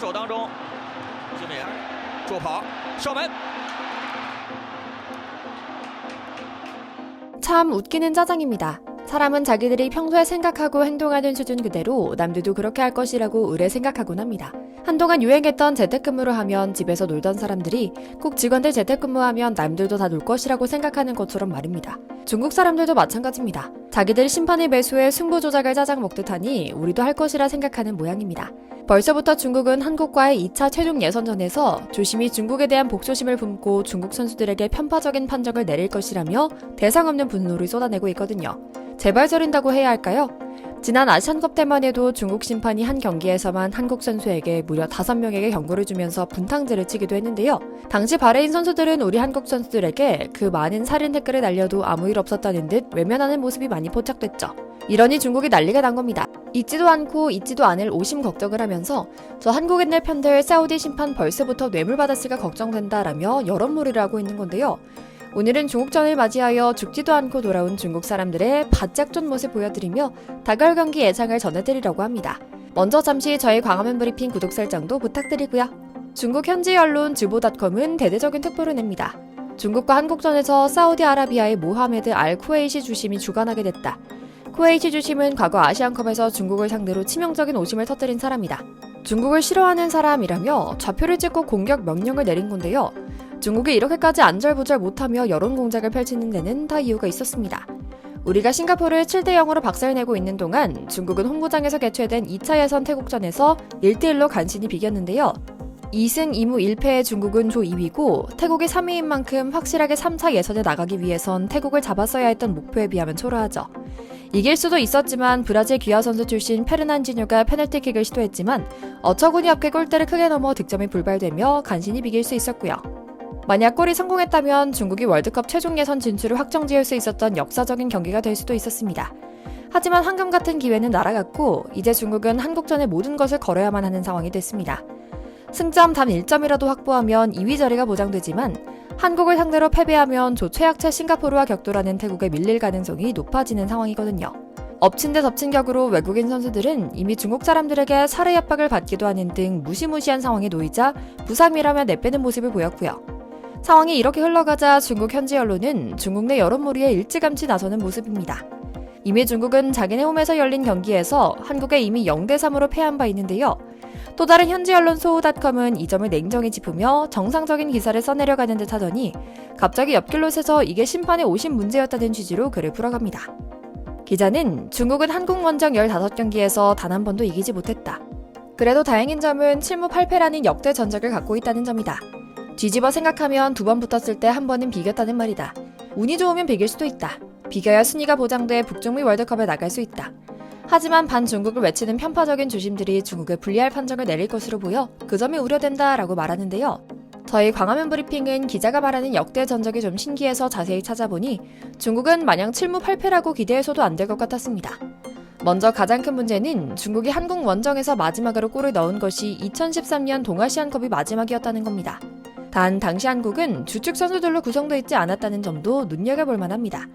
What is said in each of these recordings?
守当中，金敏助跑射门。 참 웃기는 짜장입니다. 사람은 자기들이 평소에 생각하고 행동하는 수준 그대로 남들도 그렇게 할 것이라고 의뢰 생각하곤 합니다. 한동안 유행했던 재택근무를 하면 집에서 놀던 사람들이 꼭 직원들 재택근무하면 남들도 다 놀 것이라고 생각하는 것처럼 말입니다. 중국 사람들도 마찬가지입니다. 자기들 심판의 매수에 승부 조작을 짜장 먹듯 하니 우리도 할 것이라 생각하는 모양입니다. 벌써부터 중국은 한국과의 2차 최종 예선전에서 조심히 중국에 대한 복조심을 품고 중국 선수들에게 편파적인 판정을 내릴 것이라며 대상 없는 분노를 쏟아내고 있거든요. 제발 저린다고 해야 할까요? 지난 아시안컵 때만 해도 중국 심판이 한 경기에서만 한국 선수에게 무려 5명에게 경고를 주면서 분탕질을 치기도 했는데요. 당시 바레인 선수들은 우리 한국 선수들에게 그 많은 살인 댓글을 날려도 아무 일 없었다는 듯 외면하는 모습이 많이 포착됐죠. 이러니 중국이 난리가 난 겁니다. 잊지도 않고 잊지도 않을 오심 걱정을 하면서 저 한국인들 편들 사우디 심판 벌써부터 뇌물받았을까 걱정된다라며 여론몰이를 하고 있는 건데요. 오늘은 중국전을 맞이하여 죽지도 않고 돌아온 중국 사람들의 바짝 쫀 모습 보여드리며 다가올 경기 예상을 전해드리려고 합니다. 먼저 잠시 저희 광화문 브리핑 구독 설정도 부탁드리고요. 중국 현지 언론 즈보닷컴은 대대적인 특보를 냅니다. 중국과 한국전에서 사우디아라비아의 모하메드 알 쿠웨이시 주심이 주관하게 됐다. 쿠웨이시 주심은 과거 아시안컵에서 중국을 상대로 치명적인 오심을 터뜨린 사람이다. 중국을 싫어하는 사람이라며 좌표를 찍고 공격 명령을 내린 건데요. 중국이 이렇게까지 안절부절 못하며 여론 공작을 펼치는 데는 다 이유가 있었습니다. 우리가 싱가포르를 7대0으로 박살내고 있는 동안 중국은 홍구장에서 개최된 2차 예선 태국전에서 1대1로 간신히 비겼는데요. 2승 2무 1패의 중국은 조 2위고 태국이 3위인 만큼 확실하게 3차 예선에 나가기 위해선 태국을 잡았어야 했던 목표에 비하면 초라하죠. 이길 수도 있었지만 브라질 기아 선수 출신 페르난지뉴가 페널티킥을 시도했지만 어처구니 없게 골대를 크게 넘어 득점이 불발되며 간신히 비길 수 있었고요. 만약 골이 성공했다면 중국이 월드컵 최종 예선 진출을 확정지을 수 있었던 역사적인 경기가 될 수도 있었습니다. 하지만 황금 같은 기회는 날아갔고 이제 중국은 한국전의 모든 것을 걸어야만 하는 상황이 됐습니다. 승점 단 1점이라도 확보하면 2위 자리가 보장되지만 한국을 상대로 패배하면 조 최약체 싱가포르와 격돌하는 태국에 밀릴 가능성이 높아지는 상황이거든요. 엎친 데 덮친 격으로 외국인 선수들은 이미 중국 사람들에게 살해 협박을 받기도 하는 등 무시무시한 상황에 놓이자 부상이라며 내빼는 모습을 보였고요. 상황이 이렇게 흘러가자 중국 현지 언론은 중국 내 여론몰이에 일찌감치 나서는 모습입니다. 이미 중국은 자기네 홈에서 열린 경기에서 한국에 이미 0대3으로 패한 바 있는데요. 또 다른 현지 언론 소우닷컴은 이 점을 냉정히 짚으며 정상적인 기사를 써내려가는 듯 하더니 갑자기 옆길로 새서 이게 심판의 오심 문제였다는 취지로 글을 풀어갑니다. 기자는 중국은 한국 원정 15경기에서 단 한 번도 이기지 못했다. 그래도 다행인 점은 7무 8패라는 역대 전적을 갖고 있다는 점이다. 뒤집어 생각하면 2번 붙었을 때 한 번은 비겼다는 말이다. 운이 좋으면 비길 수도 있다. 비겨야 순위가 보장돼 북중미 월드컵에 나갈 수 있다. 하지만 반중국을 외치는 편파적인 주심들이 중국에 불리할 판정을 내릴 것으로 보여 그 점이 우려된다라고 말하는데요. 저희 광화문 브리핑은 기자가 말하는 역대 전적이 좀 신기해서 자세히 찾아보니 중국은 마냥 7무 8패라고 기대해서도 안 될 것 같았습니다. 먼저 가장 큰 문제는 중국이 한국 원정에서 마지막으로 골을 넣은 것이 2013년 동아시안컵이 마지막이었다는 겁니다. 단 당시 한국은 주축 선수들로 구성되어 있지 않았다는 점도 눈여겨볼 만합니다.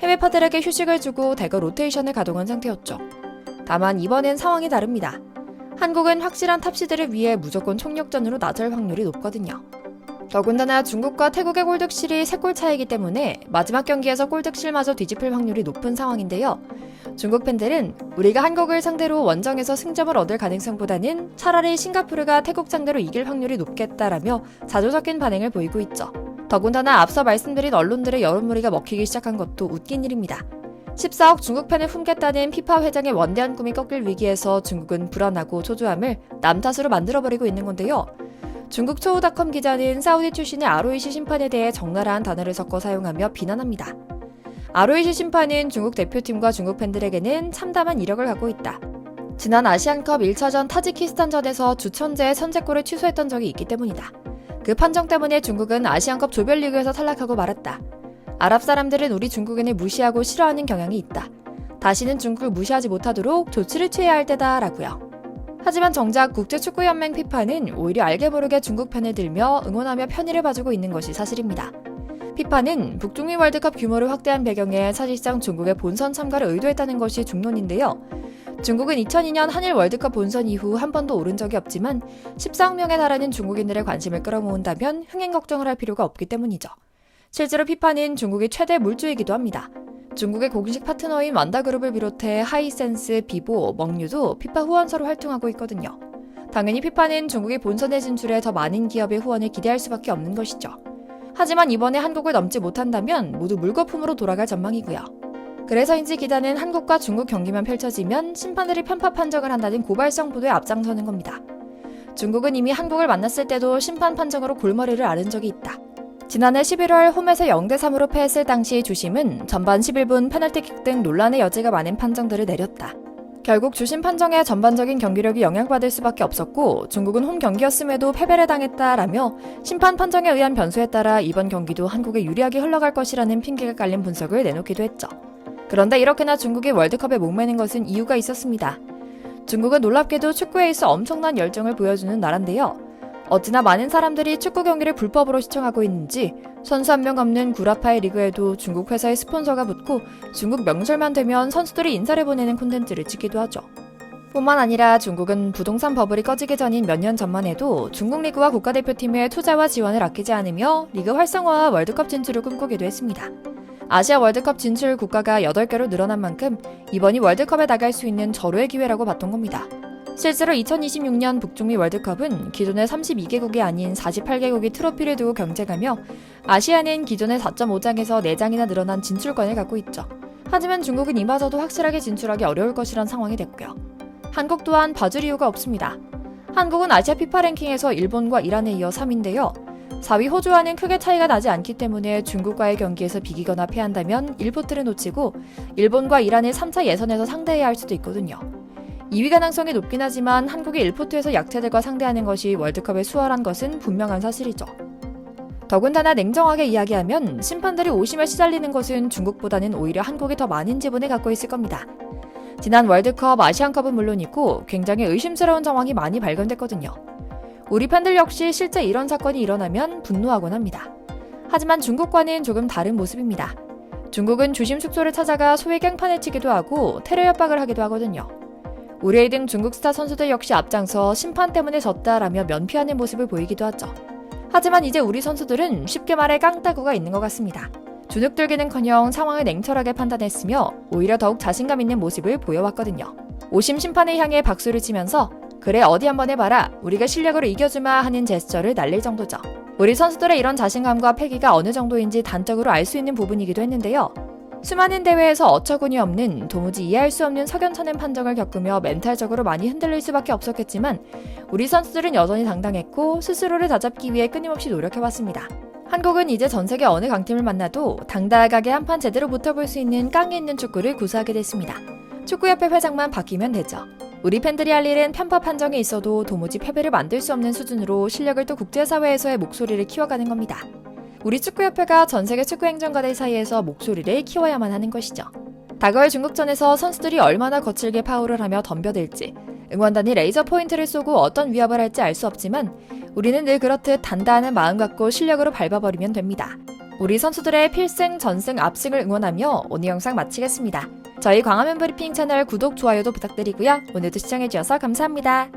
해외파들에게 휴식을 주고 대거 로테이션을 가동한 상태였죠. 다만 이번엔 상황이 다릅니다. 한국은 확실한 탑시드를 위해 무조건 총력전으로 나설 확률이 높거든요. 더군다나 중국과 태국의 골득실이 3골 차이기 때문에 마지막 경기에서 골득실마저 뒤집힐 확률이 높은 상황인데요. 중국 팬들은 우리가 한국을 상대로 원정에서 승점을 얻을 가능성보다는 차라리 싱가포르가 태국 상대로 이길 확률이 높겠다라며 자조 섞인 반응을 보이고 있죠. 더군다나 앞서 말씀드린 언론들의 여론몰이가 먹히기 시작한 것도 웃긴 일입니다. 14억 중국 팬을 품겠다는 피파 회장의 원대한 꿈이 꺾일 위기에서 중국은 불안하고 초조함을 남 탓으로 만들어버리고 있는 건데요. 중국 초우닷컴 기자는 사우디 출신의 아로이시 심판에 대해 적나라한 단어를 섞어 사용하며 비난합니다. 아로이시 심판은 중국 대표팀과 중국 팬들에게는 참담한 이력을 갖고 있다. 지난 아시안컵 1차전 타지키스탄전에서 주천재의 선제골을 취소했던 적이 있기 때문이다. 그 판정 때문에 중국은 아시안컵 조별리그에서 탈락하고 말았다. 아랍 사람들은 우리 중국인을 무시하고 싫어하는 경향이 있다. 다시는 중국을 무시하지 못하도록 조치를 취해야 할 때다 라고요. 하지만 정작 국제축구연맹 피파는 오히려 알게 모르게 중국 편을 들며 응원하며 편의를 봐주고 있는 것이 사실입니다. 피파는 북중미 월드컵 규모를 확대한 배경에 사실상 중국의 본선 참가를 의도했다는 것이 중론인데요. 중국은 2002년 한일 월드컵 본선 이후 한 번도 오른 적이 없지만 14억 명에 달하는 중국인들의 관심을 끌어모은다면 흥행 걱정을 할 필요가 없기 때문이죠. 실제로 피파는 중국의 최대 물주이기도 합니다. 중국의 공식 파트너인 완다그룹을 비롯해 하이센스, 비보, 멍유도 피파 후원사로 활동하고 있거든요. 당연히 피파는 중국의 본선에 진출해 더 많은 기업의 후원을 기대할 수밖에 없는 것이죠. 하지만 이번에 한국을 넘지 못한다면 모두 물거품으로 돌아갈 전망이고요. 그래서인지 기자는 한국과 중국 경기만 펼쳐지면 심판들이 편파 판정을 한다는 고발성 보도에 앞장서는 겁니다. 중국은 이미 한국을 만났을 때도 심판 판정으로 골머리를 앓은 적이 있다. 지난해 11월 홈에서 0대3으로 패했을 당시 주심은 전반 11분 페널티킥 등 논란의 여지가 많은 판정들을 내렸다. 결국 주심 판정에 전반적인 경기력이 영향받을 수밖에 없었고 중국은 홈 경기였음에도 패배를 당했다라며 심판 판정에 의한 변수에 따라 이번 경기도 한국에 유리하게 흘러갈 것이라는 핑계가 깔린 분석을 내놓기도 했죠. 그런데 이렇게나 중국이 월드컵에 목매는 것은 이유가 있었습니다. 중국은 놀랍게도 축구에 있어 엄청난 열정을 보여주는 나라인데요. 어찌나 많은 사람들이 축구 경기를 불법으로 시청하고 있는지 선수 한 명 없는 구라파의 리그에도 중국 회사의 스폰서가 붙고 중국 명절만 되면 선수들이 인사를 보내는 콘텐츠를 찍기도 하죠. 뿐만 아니라 중국은 부동산 버블이 꺼지기 전인 몇 년 전만 해도 중국 리그와 국가대표팀의 투자와 지원을 아끼지 않으며 리그 활성화와 월드컵 진출을 꿈꾸기도 했습니다. 아시아 월드컵 진출 국가가 8개로 늘어난 만큼 이번이 월드컵에 나갈 수 있는 절호의 기회라고 봤던 겁니다. 실제로 2026년 북중미 월드컵은 기존의 32개국이 아닌 48개국이 트로피를 두고 경쟁하며 아시아는 기존의 4.5장에서 4장이나 늘어난 진출권을 갖고 있죠. 하지만 중국은 이마저도 확실하게 진출하기 어려울 것이란 상황이 됐고요. 한국 또한 봐줄 이유가 없습니다. 한국은 아시아 피파 랭킹에서 일본과 이란에 이어 3위인데요. 4위 호주와는 크게 차이가 나지 않기 때문에 중국과의 경기에서 비기거나 패한다면 1포트를 놓치고 일본과 이란을 3차 예선에서 상대해야 할 수도 있거든요. 2위 가능성이 높긴 하지만 한국이 1포트에서 약체들과 상대하는 것이 월드컵에 수월한 것은 분명한 사실이죠. 더군다나 냉정하게 이야기하면 심판들이 오심에 시달리는 것은 중국보다는 오히려 한국이 더 많은 지분을 갖고 있을 겁니다. 지난 월드컵, 아시안컵은 물론이고 굉장히 의심스러운 정황이 많이 발견됐거든요. 우리 팬들 역시 실제 이런 사건이 일어나면 분노하곤 합니다. 하지만 중국과는 조금 다른 모습입니다. 중국은 주심 숙소를 찾아가 소위 깽판을 치기도 하고 테러 협박을 하기도 하거든요. 우리의 등 중국 스타 선수들 역시 앞장서 심판 때문에 졌다라며 면피하는 모습을 보이기도 하죠. 하지만 이제 우리 선수들은 쉽게 말해 깡따구가 있는 것 같습니다. 주눅들기는커녕 상황을 냉철하게 판단했으며 오히려 더욱 자신감 있는 모습을 보여왔거든요. 오심 심판을 향해 박수를 치면서 그래 어디 한번 해봐라 우리가 실력으로 이겨주마 하는 제스처를 날릴 정도죠. 우리 선수들의 이런 자신감과 패기가 어느 정도인지 단적으로 알 수 있는 부분이기도 했는데요. 수많은 대회에서 어처구니 없는 도무지 이해할 수 없는 석연찮은 판정을 겪으며 멘탈적으로 많이 흔들릴 수밖에 없었겠지만 우리 선수들은 여전히 당당했고 스스로를 다잡기 위해 끊임없이 노력해왔습니다. 한국은 이제 전세계 어느 강팀을 만나도 당당하게 한판 제대로 붙어볼 수 있는 깡이 있는 축구를 구사하게 됐습니다. 축구협회 회장만 바뀌면 되죠. 우리 팬들이 할 일은 편파 판정이 있어도 도무지 패배를 만들 수 없는 수준으로 실력을 또 국제사회에서의 목소리를 키워가는 겁니다. 우리 축구협회가 전세계 축구행정가들 사이에서 목소리를 키워야만 하는 것이죠. 다가올 중국전에서 선수들이 얼마나 거칠게 파울을 하며 덤벼들지 응원단이 레이저 포인트를 쏘고 어떤 위협을 할지 알 수 없지만 우리는 늘 그렇듯 단단한 마음 갖고 실력으로 밟아버리면 됩니다. 우리 선수들의 필승, 전승, 압승을 응원하며 오늘 영상 마치겠습니다. 저희 광화문 브리핑 채널 구독, 좋아요도 부탁드리고요. 오늘도 시청해주셔서 감사합니다.